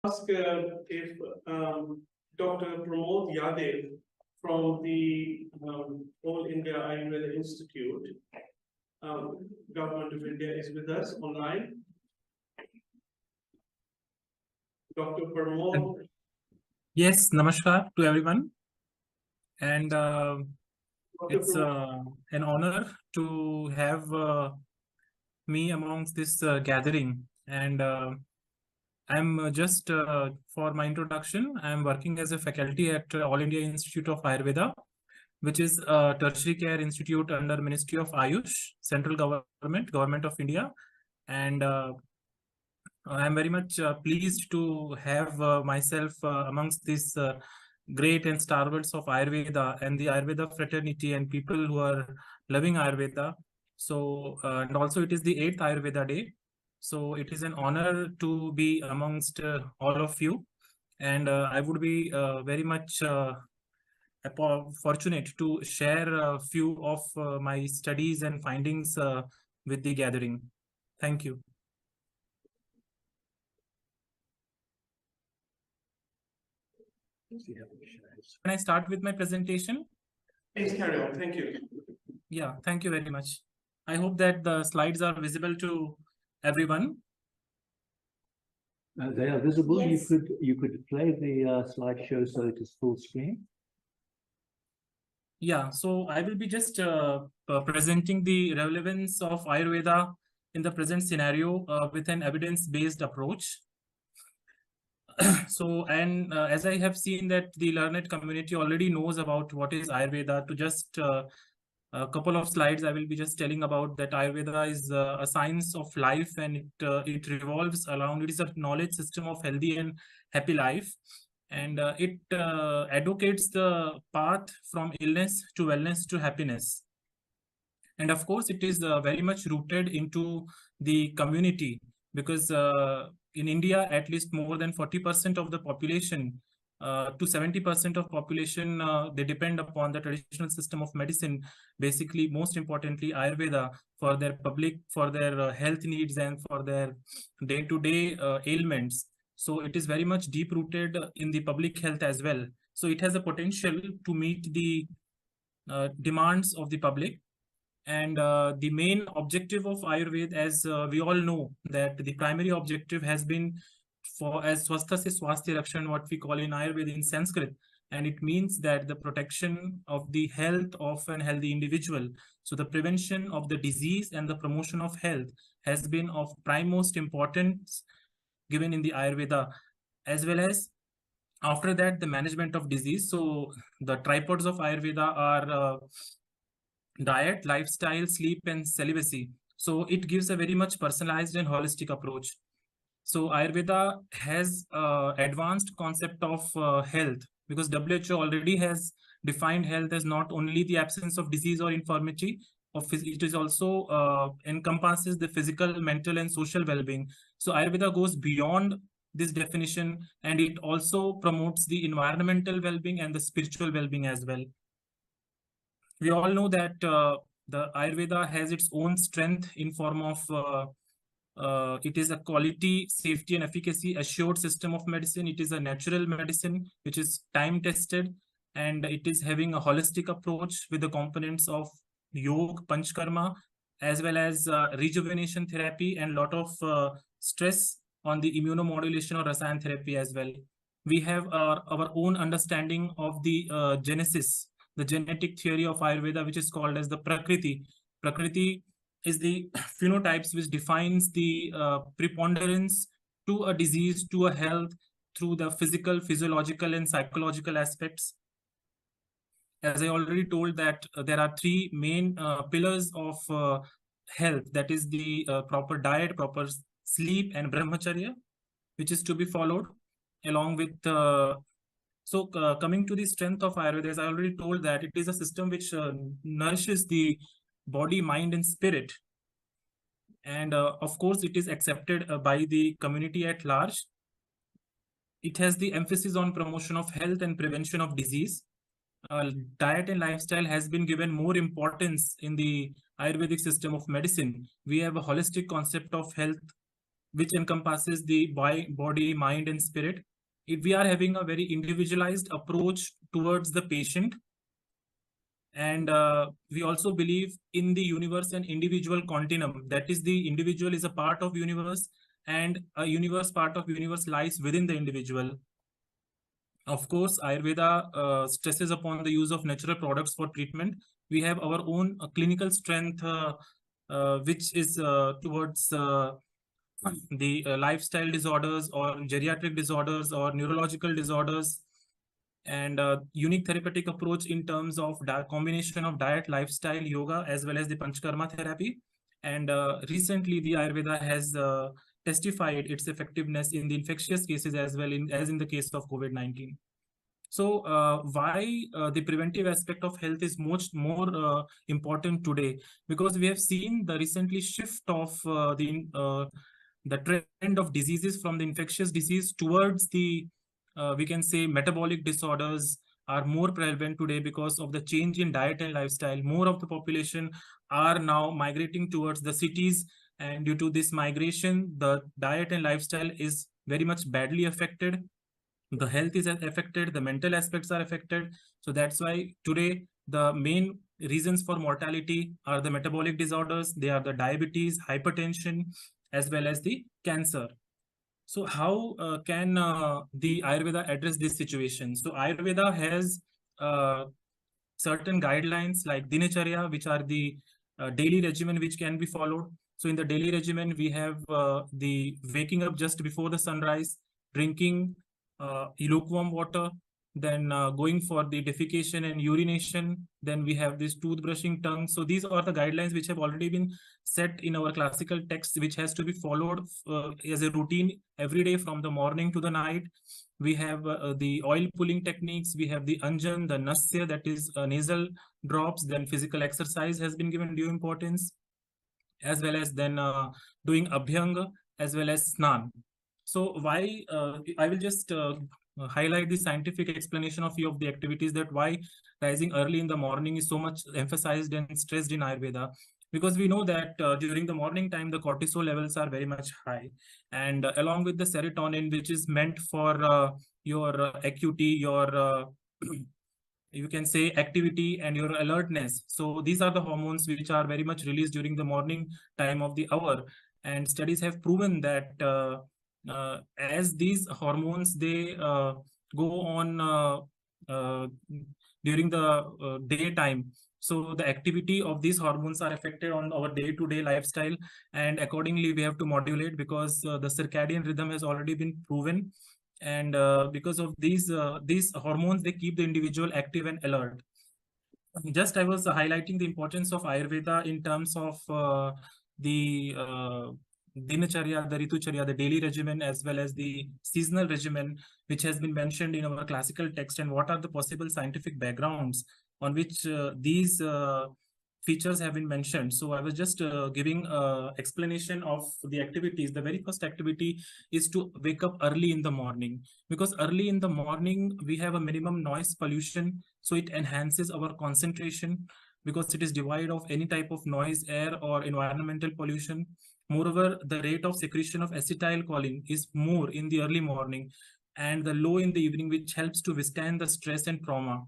ask if Dr. Pramod Yadev from the All India Ayurveda Institute, Government of India, is with us online. Dr. Pramod. Yes, namaskar to everyone. And it's an honor to have me amongst this gathering. And I'm just for my introduction, I'm working as a faculty at All India Institute of Ayurveda, which is a tertiary care institute under Ministry of Ayush, Central Government of India. And I'm very much pleased to have myself amongst these great and stalwarts of Ayurveda and the Ayurveda fraternity and people who are loving Ayurveda. So, and also it is the 8th Ayurveda Day. So it is an honor to be amongst all of you. And I would be very much fortunate to share a few of my studies and findings with the gathering. Thank you. Can I start with my presentation? Please carry on. Thank you. Yeah, thank you very much. I hope that the slides are visible to everyone. They are visible. Yes. You could play the slideshow so it is full screen. Yeah, so I will be just presenting the relevance of Ayurveda in the present scenario with an evidence-based approach. So, and as I have seen that the learned community already knows about what is Ayurveda, to just a couple of slides, I will be just telling about that Ayurveda is a science of life, and it revolves around, it is a knowledge system of healthy and happy life. And it advocates the path from illness to wellness to happiness. And of course, it is very much rooted into the community, because in India, at least more than 40% of the population, to 70% of population, they depend upon the traditional system of medicine, basically, most importantly, Ayurveda, for their health needs and for their day-to-day ailments. So it is very much deep-rooted in the public health as well. So it has a potential to meet the demands of the public. And the main objective of Ayurveda, as we all know, that the primary objective has been for as Swastha se Swasthya Rakshan, what we call in Ayurveda in Sanskrit. And it means that the protection of the health of an healthy individual. So the prevention of the disease and the promotion of health has been of prime most importance given in the Ayurveda, as well as after that, the management of disease. So the tripods of Ayurveda are diet, lifestyle, sleep, and celibacy. So it gives a very much personalized and holistic approach. So Ayurveda has advanced concept of health, because WHO already has defined health as not only the absence of disease or infirmity, it is also encompasses the physical, mental, and social well-being. So Ayurveda goes beyond this definition, and it also promotes the environmental well-being and the spiritual well-being as well. We all know that the Ayurveda has its own strength in form of it is a quality, safety, and efficacy assured system of medicine. It is a natural medicine which is time tested, and it is having a holistic approach with the components of yoga, panchkarma, as well as rejuvenation therapy and lot of stress on the immunomodulation or rasayan therapy as well. We have our own understanding of the genesis, the genetic theory of Ayurveda, which is called as the Prakriti. Prakriti is the phenotypes which defines the preponderance to a disease, to a health, through the physical, physiological, and psychological aspects. As I already told that there are three main pillars of health, that is the proper diet, proper sleep, and brahmacharya, which is to be followed, along with coming to the strength of Ayurveda, as I already told that it is a system which nourishes the body, mind, and spirit. And of course, it is accepted by the community at large. It has the emphasis on promotion of health and prevention of disease. Diet and lifestyle has been given more importance in the Ayurvedic system of medicine. We have a holistic concept of health, which encompasses the body, mind, and spirit. If we are having a very individualized approach towards the patient, and we also believe in the universe and individual continuum. That is, the individual is a part of universe, and a universe part of universe lies within the individual. Of course, Ayurveda stresses upon the use of natural products for treatment. We have our own clinical strength, which is towards the lifestyle disorders or geriatric disorders or neurological disorders, and unique therapeutic approach in terms of combination of diet, lifestyle, yoga, as well as the Panchakarma therapy. And recently, the Ayurveda has testified its effectiveness in the infectious cases as well, as in the case of COVID-19. So why the preventive aspect of health is much more important today? Because we have seen the recently shift of the trend of diseases from the infectious disease towards the we can say metabolic disorders are more prevalent today because of the change in diet and lifestyle. More of the population are now migrating towards the cities, and due to this migration, the diet and lifestyle is very much badly affected. The health is affected, the mental aspects are affected. So that's why today the main reasons for mortality are the metabolic disorders. They are the diabetes, hypertension, as well as the cancer. So how can the Ayurveda address this situation? So Ayurveda has certain guidelines like Dinacharya, which are the daily regimen which can be followed. So in the daily regimen, we have the waking up just before the sunrise, drinking lukewarm water, then going for the defecation and urination. Then we have this toothbrushing tongue. So these are the guidelines which have already been set in our classical texts, which has to be followed as a routine every day from the morning to the night. We have the oil pulling techniques. We have the anjan, the nasya, that is nasal drops. Then physical exercise has been given due importance, as well as then doing abhyanga, as well as snan. So why I will just highlight the scientific explanation of few of the activities, that why rising early in the morning is so much emphasized and stressed in Ayurveda. Because we know that during the morning time, the cortisol levels are very much high. And along with the serotonin, which is meant for your acuity, your you can say activity and your alertness. So these are the hormones which are very much released during the morning time of the hour. And studies have proven that as these hormones, they go on during the daytime. So the activity of these hormones are affected on our day-to-day lifestyle, and accordingly we have to modulate, because the circadian rhythm has already been proven. And because of these hormones, they keep the individual active and alert. Just I was highlighting the importance of Ayurveda in terms of the Dinacharya, the Ritucharya, the daily regimen, as well as the seasonal regimen, which has been mentioned in our classical text, and what are the possible scientific backgrounds on which these features have been mentioned. So I was just giving explanation of the activities. The very first activity is to wake up early in the morning, because early in the morning we have a minimum noise pollution, so it enhances our concentration, because it is devoid of any type of noise, air, or environmental pollution. Moreover, the rate of secretion of acetylcholine is more in the early morning and the low in the evening, which helps to withstand the stress and trauma.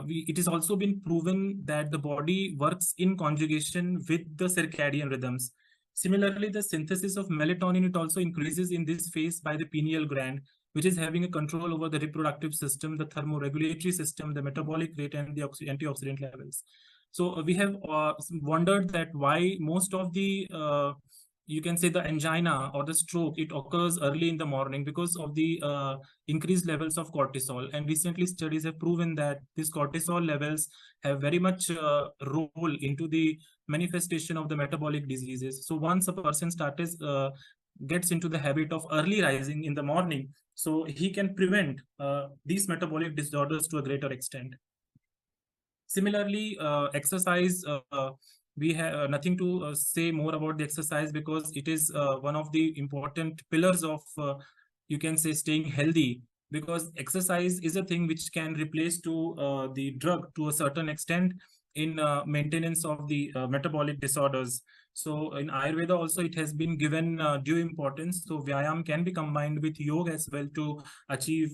It has also been proven that the body works in conjugation with the circadian rhythms. Similarly, the synthesis of melatonin, it also increases in this phase by the pineal gland, which is having a control over the reproductive system, the thermoregulatory system, the metabolic rate, and the antioxidant levels. So we have wondered that why most of the you can say the angina or the stroke, it occurs early in the morning because of the increased levels of cortisol. And recently studies have proven that these cortisol levels have very much role into the manifestation of the metabolic diseases. So once a person gets into the habit of early rising in the morning, so he can prevent these metabolic disorders to a greater extent. Similarly, exercise, we have nothing to say more about the exercise, because it is one of the important pillars of, you can say, staying healthy, because exercise is a thing which can replace to the drug to a certain extent in maintenance of the metabolic disorders. So in Ayurveda also it has been given due importance. So Vyayam can be combined with yoga as well to achieve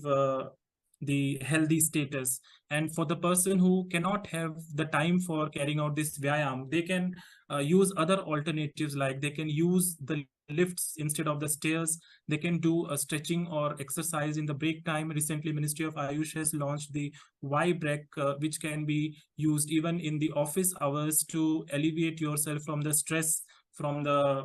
the healthy status. And for the person who cannot have the time for carrying out this Vyayam, they can use other alternatives, like they can use the lifts instead of the stairs. They can do a stretching or exercise in the break time. Recently, Ministry of Ayush has launched the Y break, which can be used even in the office hours to alleviate yourself from the stress, from the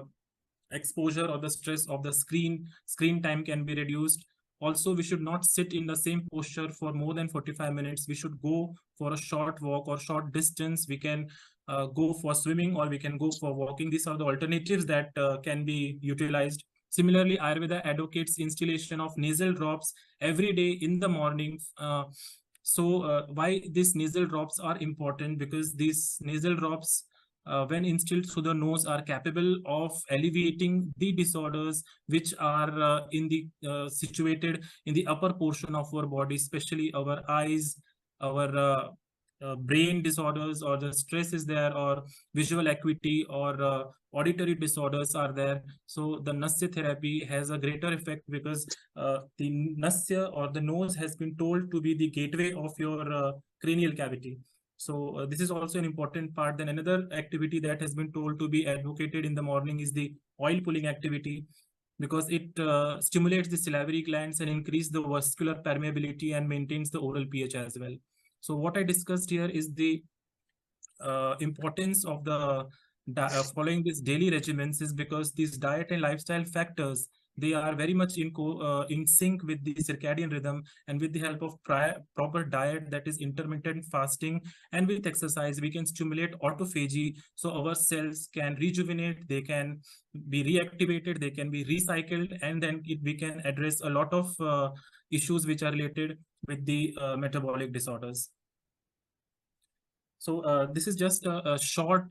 exposure or the stress of the screen time can be reduced. Also, we should not sit in the same posture for more than 45 minutes. We should go for a short walk or short distance. We can go for swimming or we can go for walking. These are the alternatives that can be utilized. Similarly, Ayurveda advocates installation of nasal drops every day in the morning. Why these nasal drops are important? Because these nasal drops, when instilled through the nose, are capable of alleviating the disorders which are situated in the upper portion of our body, especially our eyes, our brain disorders, or the stress is there, or visual acuity, or auditory disorders are there. So the Nasya therapy has a greater effect because the Nasya or the nose has been told to be the gateway of your cranial cavity. So this is also an important part. Then another activity that has been told to be advocated in the morning is the oil pulling activity, because it stimulates the salivary glands and increase the vascular permeability and maintains the oral pH as well. So what I discussed here is the importance of the following these daily regimens, is because these diet and lifestyle factors, they are very much in sync with the circadian rhythm, and with the help of proper diet, that is intermittent fasting, and with exercise, we can stimulate autophagy, so our cells can rejuvenate, they can be reactivated, they can be recycled, and then we can address a lot of issues which are related with the metabolic disorders. So this is just a short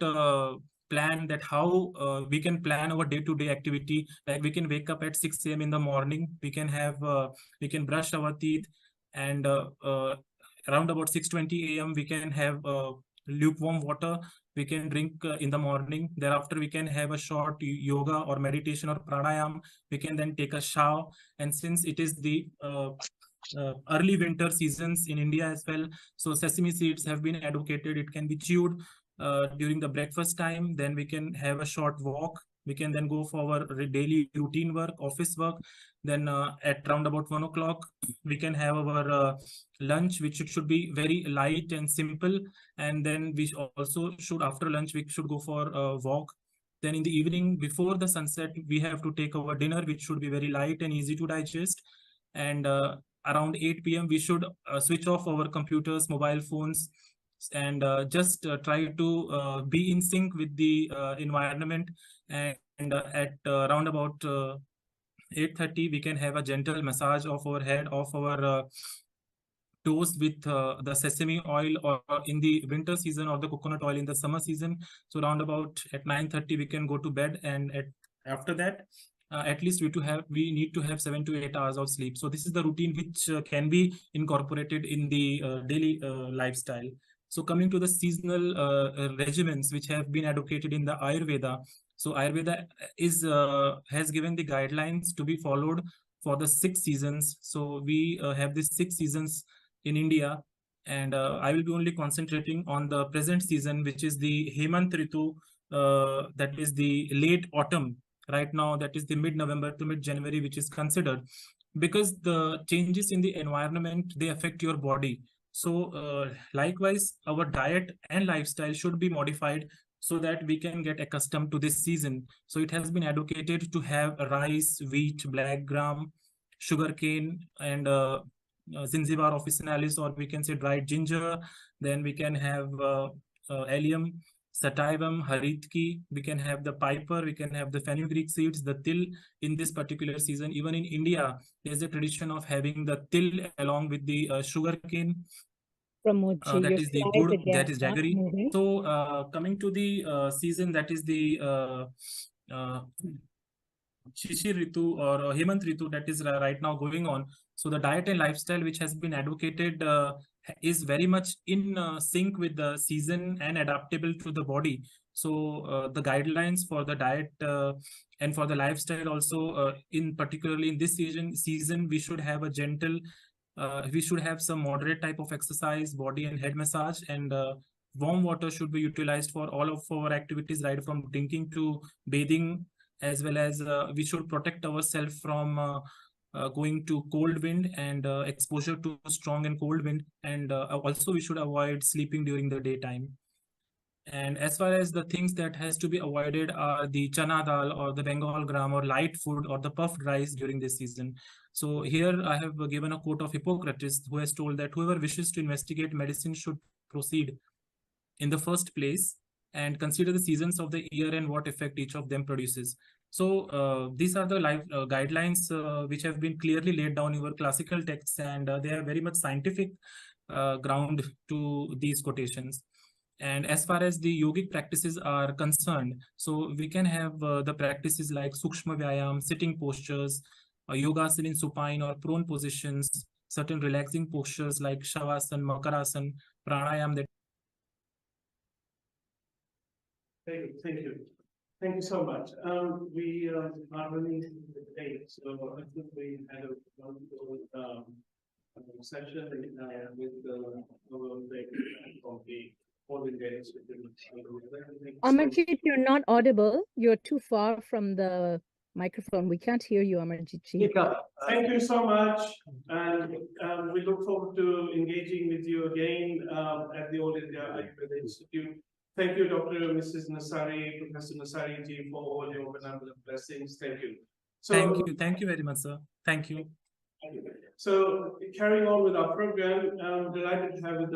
plan that how we can plan our day-to-day activity. Like we can wake up at 6 a.m. in the morning. We can have we can brush our teeth, and around about 6:20 a.m. we can have lukewarm water. We can drink in the morning. Thereafter, we can have a short yoga or meditation or pranayam. We can then take a shower. And since it is the early winter seasons in India as well, so sesame seeds have been advocated. It can be chewed during the breakfast time. Then we can have a short walk. We can then go for our daily routine work, office work. Then at around about 1 o'clock, we can have our lunch, which should be very light and simple. And then we also should, after lunch, we should go for a walk. Then in the evening, before the sunset, we have to take our dinner, which should be very light and easy to digest. And around 8 p.m. we should switch off our computers, mobile phones, and just try to be in sync with the environment. And at around about 8:30 we can have a gentle massage of our head, of our toast with the sesame oil, or in the winter season, or the coconut oil in the summer season. So around about at 9:30 we can go to bed, and after that at least we need to have 7 to 8 hours of sleep. So this is the routine which can be incorporated in the daily lifestyle. So coming to the seasonal regimens which have been advocated in the Ayurveda. So Ayurveda has given the guidelines to be followed for the 6 seasons. So we have these 6 seasons in India, and I will be only concentrating on the present season, which is the Hemant Ritu, that is the late autumn. Right now, that is the mid-November to mid-January, which is considered, because the changes in the environment, they affect your body. So likewise, our diet and lifestyle should be modified so that we can get accustomed to this season. So it has been advocated to have rice, wheat, black gram, sugarcane, and Zinzibar officinalis, or we can say dried ginger. Then we can have allium, sativum, haritki. We can have the piper. We can have the fenugreek seeds, the til in this particular season. Even in India, there's a tradition of having the til along with the sugarcane. Pramod, That is the good, that is jaggery. So coming to the season, that is the Shishir Ritu or Hemant Ritu that is right now going on. So the diet and lifestyle which has been advocated is very much in sync with the season and adaptable to the body. So the guidelines for the diet and for the lifestyle also, in particularly in this season, we should have a gentle, we should have some moderate type of exercise, body and head massage, and warm water should be utilized for all of our activities, right from drinking to bathing, as well as we should protect ourselves from going to cold wind and exposure to strong and cold wind, and also we should avoid sleeping during the daytime. And as far as the things that has to be avoided are the chana dal or the Bengal gram or light food or the puffed rice during this season. So here I have given a quote of Hippocrates, who has told that whoever wishes to investigate medicine should proceed in the first place and consider the seasons of the year and what effect each of them produces. So these are the life guidelines which have been clearly laid down in your classical texts, and they are very much scientific ground to these quotations. And as far as the yogic practices are concerned, so we can have the practices like Sukshma Vyayam, sitting postures, yogasana in supine or prone positions, certain relaxing postures like Shavasana, Makarasan, Pranayam. That Thank you. Thank you so much. We are running late, so I think we had a wonderful session with of the holding days. Amarjit, you're not audible. You're too far from the microphone. We can't hear you, Amarjit ji. Speak up. Thank you so much, and we look forward to engaging with you again at the All India Ayurveda Institute. Thank you, Dr. Mrs. Nasari, Professor Nasari ji, for all your benevolent blessings. Thank you. So, thank you very much, sir. Thank you. So, carrying on with our program, I'm delighted to have with us